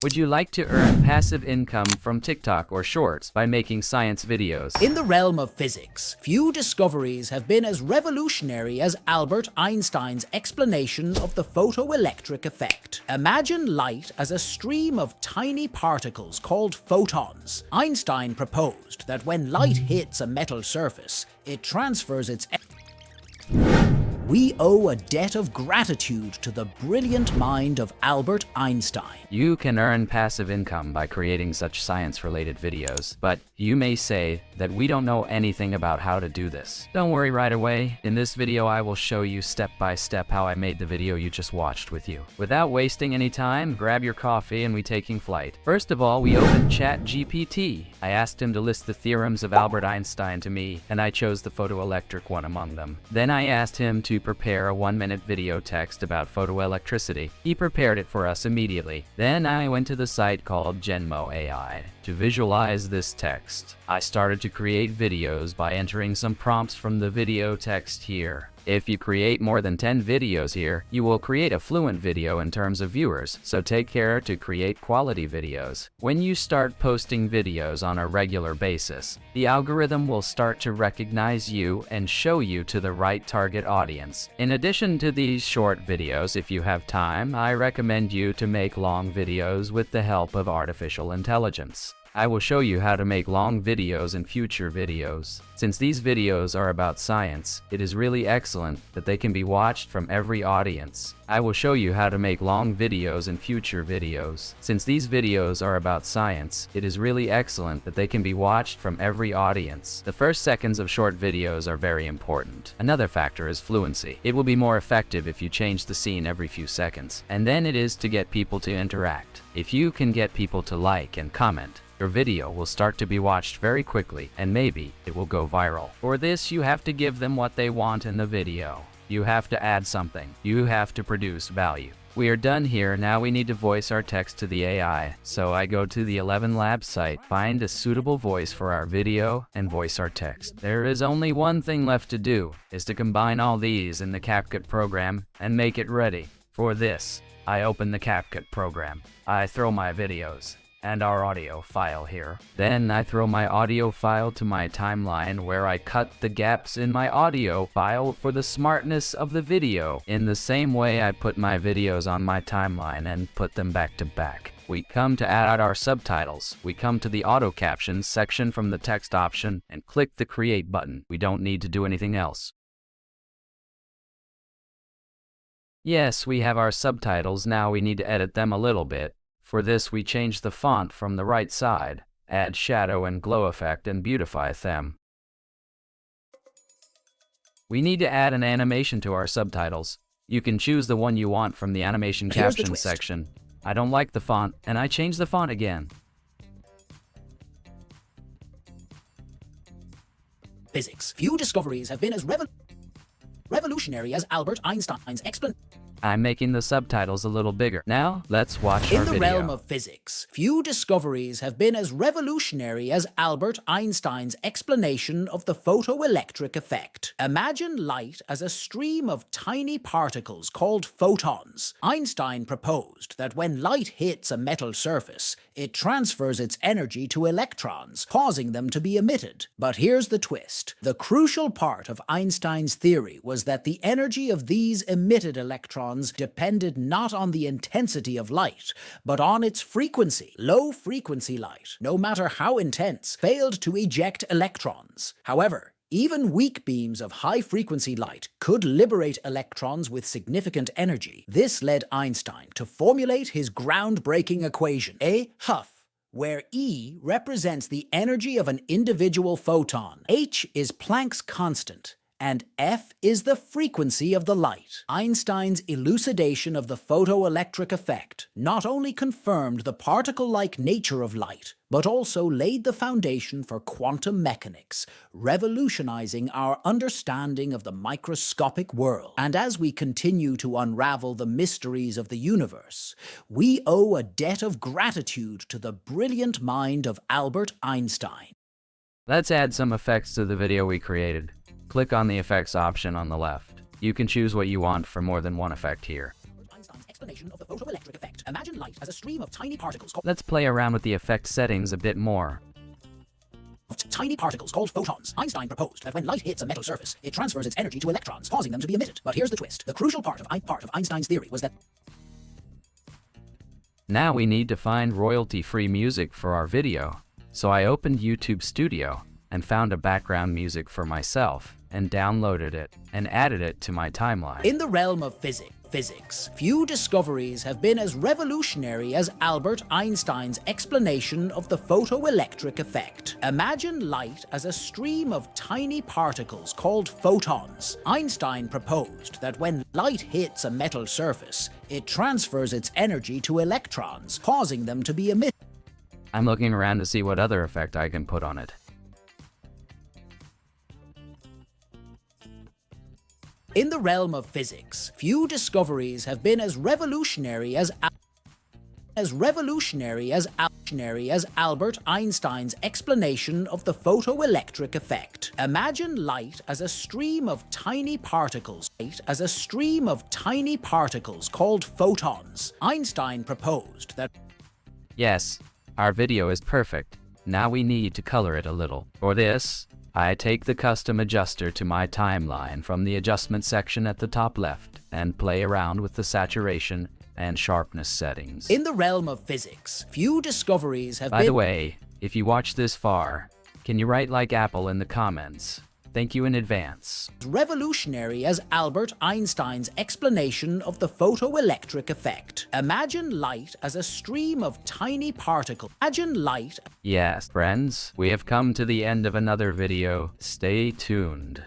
Would you like to earn passive income from TikTok or Shorts by making science videos? In the realm of physics, few discoveries have been as revolutionary as Albert Einstein's explanation of the photoelectric effect. Imagine light as a stream of tiny particles called photons. Einstein proposed that when light hits a metal surface, it transfers its We owe a debt of gratitude to the brilliant mind of Albert Einstein. You can earn passive income by creating such science-related videos, but you may say that we don't know anything about how to do this. Don't worry right away. In this video, I will show you step by step how I made the video you just watched with you. Without wasting any time, grab your coffee and we taking flight. First of all, we opened Chat GPT. I asked him to list the theorems of Albert Einstein to me, and I chose the photoelectric one among them. Then I asked him to prepare a 1-minute video text about photoelectricity. He prepared it for us immediately. Then I went to the site called Genmo Ai to visualize this text. I started to create videos by entering some prompts from the video text here. If you create more than 10 videos here, you will create a fluent video in terms of viewers, so take care to create quality videos. When you start posting videos on a regular basis, the algorithm will start to recognize you and show you to the right target audience. In addition to these short videos, if you have time, I recommend you to make long videos with the help of artificial intelligence. I will show you how to make long videos in future videos. Since these videos are about science, it is really excellent that they can be watched from every audience. I will show you how to make long videos in future videos. Since these videos are about science, it is really excellent that they can be watched from every audience. The first seconds of short videos are very important. Another factor is fluency. It will be more effective if you change the scene every few seconds. And then it is to get people to interact. If you can get people to like and comment, your video will start to be watched very quickly, and maybe it will go viral. For this, you have to give them what they want in the video. You have to add something. You have to produce value. We are done here. Now we need to voice our text to the AI. So I go to the 11 Labs site, find a suitable voice for our video, and voice our text. There is only one thing left to do, is to combine all these in the Capcut program and make it ready. For this, I open the Capcut program. I throw my videos and our audio file here. Then I throw my audio file to my timeline where I cut the gaps in my audio file for the smartness of the video. In the same way I put my videos on my timeline and put them back to back. We come to add our subtitles. We come to the auto captions section from the text option and click the create button. We don't need to do anything else. Yes, we have our subtitles. Now we need to edit them a little bit. For this, we change the font from the right side, add shadow and glow effect, and beautify them. We need to add an animation to our subtitles. You can choose the one you want from the animation caption section. I don't like the font, and I change the font again. Physics. Few discoveries have been as revolutionary as Albert Einstein's explanation. I'm making the subtitles a little bigger. Now, let's watch our video. In the realm of physics, few discoveries have been as revolutionary as Albert Einstein's explanation of the photoelectric effect. Imagine light as a stream of tiny particles called photons. Einstein proposed that when light hits a metal surface, it transfers its energy to electrons, causing them to be emitted. But here's the twist. The crucial part of Einstein's theory was that the energy of these emitted electrons depended not on the intensity of light, but on its frequency. Low-frequency light, no matter how intense, failed to eject electrons. However, even weak beams of high-frequency light could liberate electrons with significant energy. This led Einstein to formulate his groundbreaking equation, A Huff, where E represents the energy of an individual photon, H is Planck's constant, and F is the frequency of the light. Einstein's elucidation of the photoelectric effect not only confirmed the particle-like nature of light, but also laid the foundation for quantum mechanics, revolutionizing our understanding of the microscopic world. And as we continue to unravel the mysteries of the universe, we owe a debt of gratitude to the brilliant mind of Albert Einstein. Let's add some effects to the video we created. Click on the effects option on the left. You can choose what you want for more than one effect here. Einstein's explanation of the photoelectric effect. effect. Imagine light as a stream of tiny particles called Let's play around with the effect settings a bit more. photons. Einstein proposed that when light hits a metal surface, it transfers its energy to electrons, causing them to be emitted. But here's the twist. The crucial part of Einstein's theory was that Now we need to find royalty-free music for our video. So I opened YouTube Studio and found a background music for myself and downloaded it and added it to my timeline. in the realm of physics, few discoveries have been as revolutionary as Albert Einstein's explanation of the photoelectric effect. Imagine light as a stream of tiny particles called photons. Einstein proposed that when light hits a metal surface, it transfers its energy to electrons, causing them to be emitted. I'm looking around to see what other effect I can put on it. In the realm of physics, few discoveries have been as revolutionary as Albert Einstein's explanation of the photoelectric effect. Imagine light as a stream of tiny particles, called photons. Einstein proposed that Yes, our video is perfect. Now we need to color it a little. For this, I take the custom adjuster to my timeline from the adjustment section at the top left and play around with the saturation and sharpness settings. in the realm of physics, few discoveries have By been the way, if you watch this far, can you write like Apple in the comments? Thank you in advance. revolutionary as Albert Einstein's explanation of the photoelectric effect. Imagine light as a stream of tiny particles. Yes, friends, we have come to the end of another video. Stay tuned.